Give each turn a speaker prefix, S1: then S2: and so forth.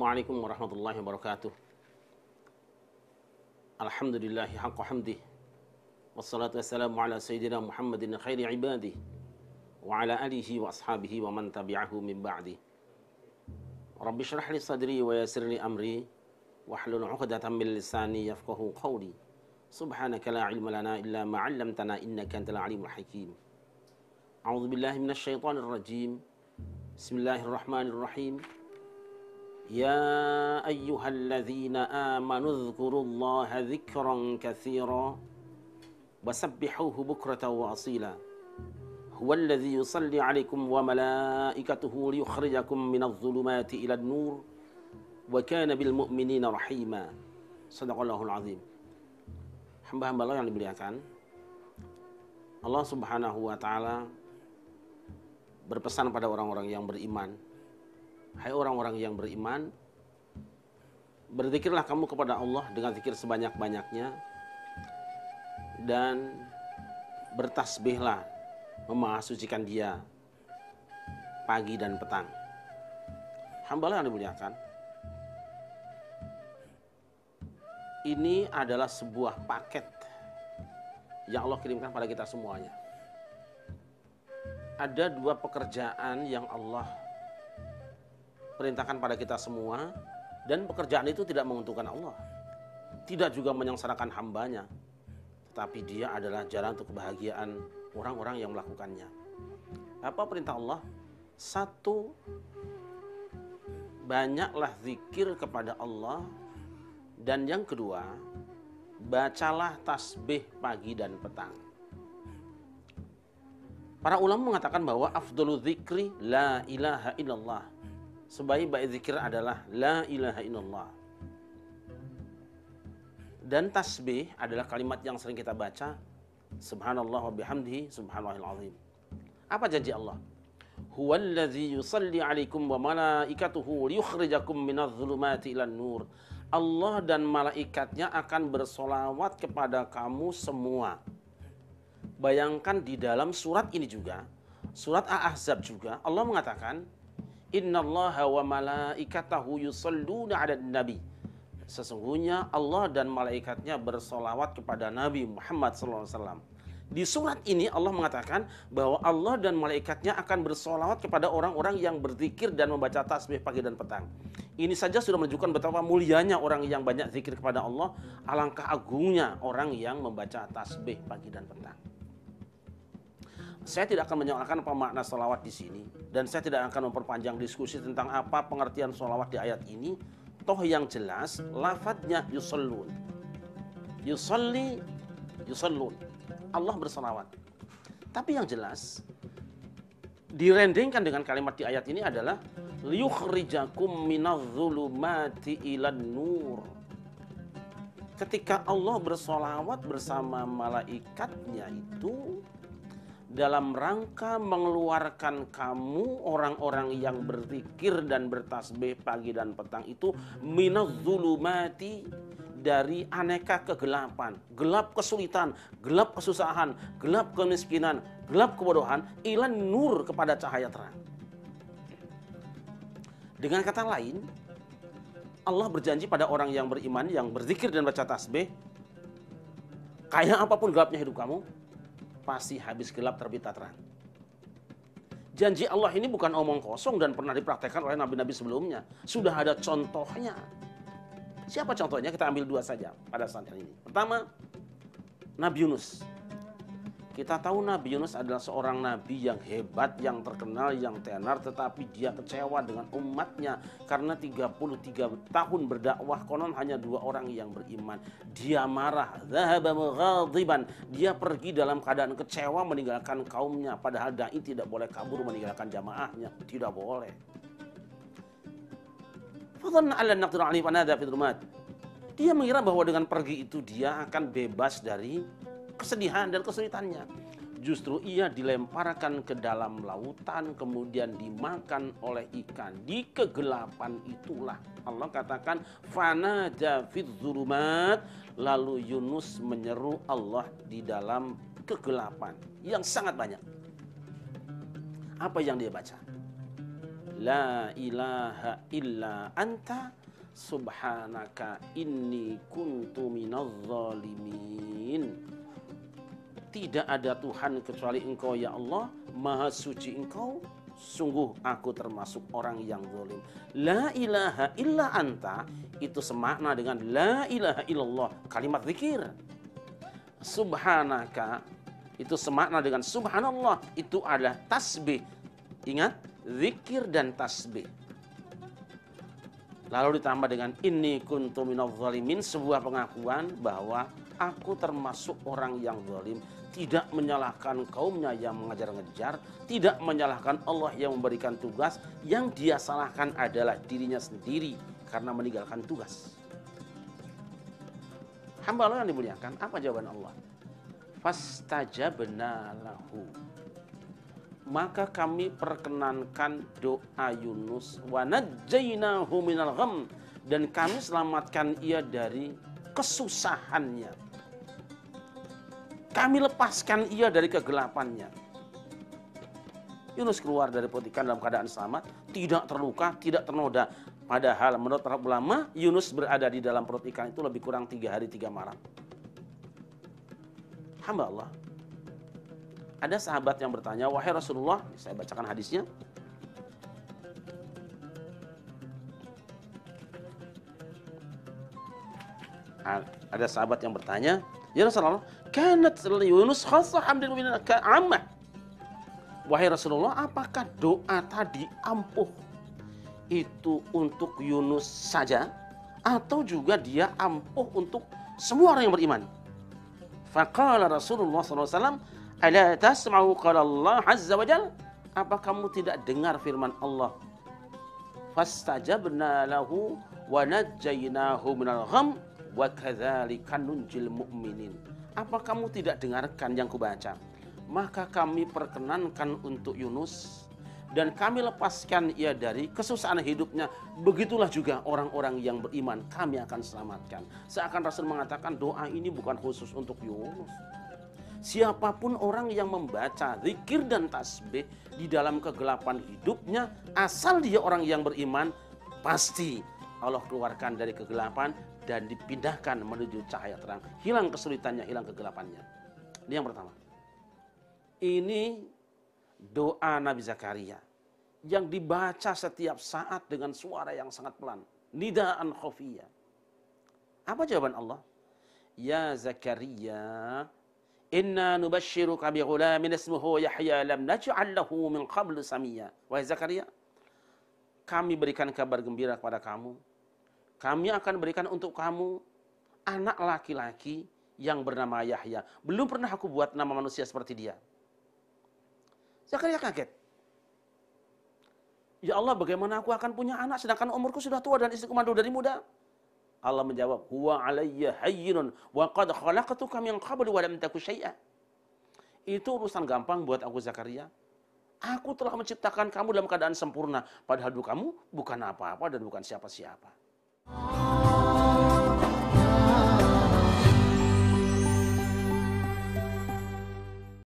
S1: Assalamualaikum warahmatullahi wabarakatuh. Alhamdulillahi haqqa hamdih. Wassalatu wassalamu ala sayyidina Muhammadin khairi ibadih. Wa ala alihi wa ashabihi wa man tabi'ahu min ba'di. Rabbi syrah li sadri wa yassir li amri. Wahlul 'uqdatam min lisani yafqahu qawli. Subhanaka la ilma lana illa ma 'allamtana innaka antal alimul hakim. A'udzu billahi minasy syaithanir rajim. Bismillahirrahmanirrahim. Ya ayyuhalladzina amanu dzkurullaha dzikran katsira wasabbihuhu bukratan wa asila. Huwallazi yusalli 'alaikum wa malaikatuhu liyukhrijakum minadh-dhulumati ilan nur wa kana bil mu'minina rahima. Shadaqallahul azim. Hamba-hamba Allah yang dimuliakan, Allah Subhanahu wa taala berpesan pada orang-orang yang beriman. Hai orang-orang yang beriman, berzikirlah kamu kepada Allah dengan zikir sebanyak-banyaknya dan bertasbihlah, memahasucikan Dia pagi dan petang. Hamba Allah yang dimuliakan, ini adalah sebuah paket yang Allah kirimkan pada kita semuanya. Ada dua pekerjaan yang Allah perintahkan pada kita semua, dan pekerjaan itu tidak menguntungkan Allah, tidak juga menyengsarakan hambanya, tetapi dia adalah jalan untuk kebahagiaan orang-orang yang melakukannya. Apa perintah Allah? Satu, banyaklah zikir kepada Allah, dan yang kedua, bacalah tasbih pagi dan petang. Para ulama mengatakan bahwa afdhalu dzikri la ilaha illallah. Sebaik-baik zikir adalah la ilaha illallah. Dan tasbih adalah kalimat yang sering kita baca, subhanallah wa bihamdihi subhanallahil azim. Apa janji Allah? Huwallazi yusalli 'alaikum wa malaikatuhu liyukhrijakum minadh-dhulumati ilan nur. Allah dan malaikatnya akan bersolawat kepada kamu semua. Bayangkan di dalam surat ini juga, surat Al-Ahzab juga, Allah mengatakan, Innallaha wa malaikatahu yusalluna 'alan nabi. Sesungguhnya Allah dan malaikatnya bersolawat kepada Nabi Muhammad SAW. Di surat ini Allah mengatakan bahwa Allah dan malaikatnya akan bersolawat kepada orang-orang yang berzikir dan membaca tasbih pagi dan petang. Ini saja sudah menunjukkan betapa mulianya orang yang banyak zikir kepada Allah. Alangkah agungnya orang yang membaca tasbih pagi dan petang. Saya tidak akan menyoalkan apa makna sholawat di sini, dan saya tidak akan memperpanjang diskusi tentang apa pengertian sholawat di ayat ini. Toh yang jelas lafadznya yusallun. Yusalli, yusallun. Allah bersolawat. Tapi yang jelas direndengkan dengan kalimat di ayat ini adalah liyukhrijakum minadh-dhulumati ilan nur. Ketika Allah bersolawat bersama malaikatnya itu dalam rangka mengeluarkan kamu orang-orang yang berzikir dan bertasbih pagi dan petang itu minadh-dhulumati, dari aneka kegelapan, gelap kesulitan, gelap kesusahan, gelap kemiskinan, gelap kebodohan, ilan nur, kepada cahaya terang. Dengan kata lain, Allah berjanji pada orang yang beriman, yang berzikir dan baca tasbih, kayak apapun gelapnya hidup kamu, pasti habis gelap terbit terang. Janji Allah ini bukan omong kosong dan pernah dipraktekkan oleh nabi-nabi sebelumnya. Sudah ada contohnya. Siapa contohnya? Kita ambil dua saja pada saat ini. Pertama, Nabi Yunus. Kita tahu Nabi Yunus adalah seorang nabi yang hebat, yang terkenal, yang tenar, tetapi dia kecewa dengan umatnya karena 33 tahun berdakwah, konon hanya 2 orang yang beriman. Dia marah, dzahaba mughadiban. Dia pergi dalam keadaan kecewa meninggalkan kaumnya, padahal dai tidak boleh kabur meninggalkan jamaahnya, tidak boleh. Fadhanna alla naqdiru alaihi fanada fi dhulumat. Dia mengira bahwa dengan pergi itu dia akan bebas dari kesedihan dan kesulitannya. Justru ia dilemparkan ke dalam lautan, kemudian dimakan oleh ikan. Di kegelapan itulah Allah katakan fanada fi dhulumat, lalu Yunus menyeru Allah di dalam kegelapan yang sangat banyak. Apa yang dia baca? la ilaha illa anta subhanaka inni kuntu minadz zalimin. Tidak ada Tuhan kecuali Engkau ya Allah, maha suci Engkau, sungguh aku termasuk orang yang zalim. La ilaha illa anta itu semakna dengan la ilaha illallah, kalimat zikir. Subhanaka itu semakna dengan subhanallah, itu adalah tasbih. Ingat, zikir dan tasbih. Lalu ditambah dengan inni kuntu minadz zalimin, sebuah pengakuan bahwa aku termasuk orang yang zalim. Tidak menyalahkan kaumnya yang mengejar-ngejar, tidak menyalahkan Allah yang memberikan tugas, yang dia salahkan adalah dirinya sendiri karena meninggalkan tugas. Hamba Allah yang dimuliakan, apa jawaban Allah? Fastajabna lahu. Maka kami perkenankan doa Yunus, wa najjaynahu minal gham, dan kami selamatkan ia dari kesusahannya. Kami lepaskan ia dari kegelapannya. Yunus keluar dari perut ikan dalam keadaan selamat, tidak terluka, tidak ternoda. Padahal menurut para ulama, Yunus berada di dalam perut ikan itu lebih kurang 3 hari 3 malam. Hamba Allah. Ada sahabat yang bertanya, wahai Rasulullah, saya bacakan hadisnya. Ada sahabat yang bertanya, ya Rasulullah, kanat Yunus khassah hamdin min ka'ammah. Wahai Rasulullah, apakah doa tadi ampuh itu untuk Yunus saja atau juga dia ampuh untuk semua orang yang beriman? Faqala Rasulullah SAW, ala tasma'u qala Allah azza wa jalla, apa kamu tidak dengar firman Allah? Fastajabna lahu wa najjaynahu minal gham wa kadzalika nunjil mu'minin. Apa kamu tidak dengarkan yang kubaca? Maka kami perkenankan untuk Yunus dan kami lepaskan ia dari kesusahan hidupnya. Begitulah juga orang-orang yang beriman kami akan selamatkan. Seakan Rasul mengatakan doa ini bukan khusus untuk Yunus. Siapapun orang yang membaca zikir dan tasbih di dalam kegelapan hidupnya, asal dia orang yang beriman, pasti Allah keluarkan dari kegelapan dan dipindahkan menuju cahaya terang. Hilang kesulitannya, hilang kegelapannya. Ini yang pertama. Ini doa Nabi Zakaria yang dibaca setiap saat dengan suara yang sangat pelan. Nidaan khafiyah. Apa jawaban Allah? Ya Zakaria, inna nubashiruka bi ghulamin ismuhu Yahya lam naj'al lahu min qablu samiyya. Wahai Zakaria, kami berikan kabar gembira kepada kamu. Kami akan berikan untuk kamu anak laki-laki yang bernama Yahya. Belum pernah aku buat nama manusia seperti dia. Zakaria kaget. Ya Allah, bagaimana aku akan punya anak sedangkan umurku sudah tua dan istriku mandul dari muda? Allah menjawab, huwa alayya hayyinun wa qad khalaqtuka min qablu wa lam taku syai'a. Itu urusan gampang buat aku Zakaria. Aku telah menciptakan kamu dalam keadaan sempurna, padahal dulu kamu bukan apa-apa dan bukan siapa-siapa.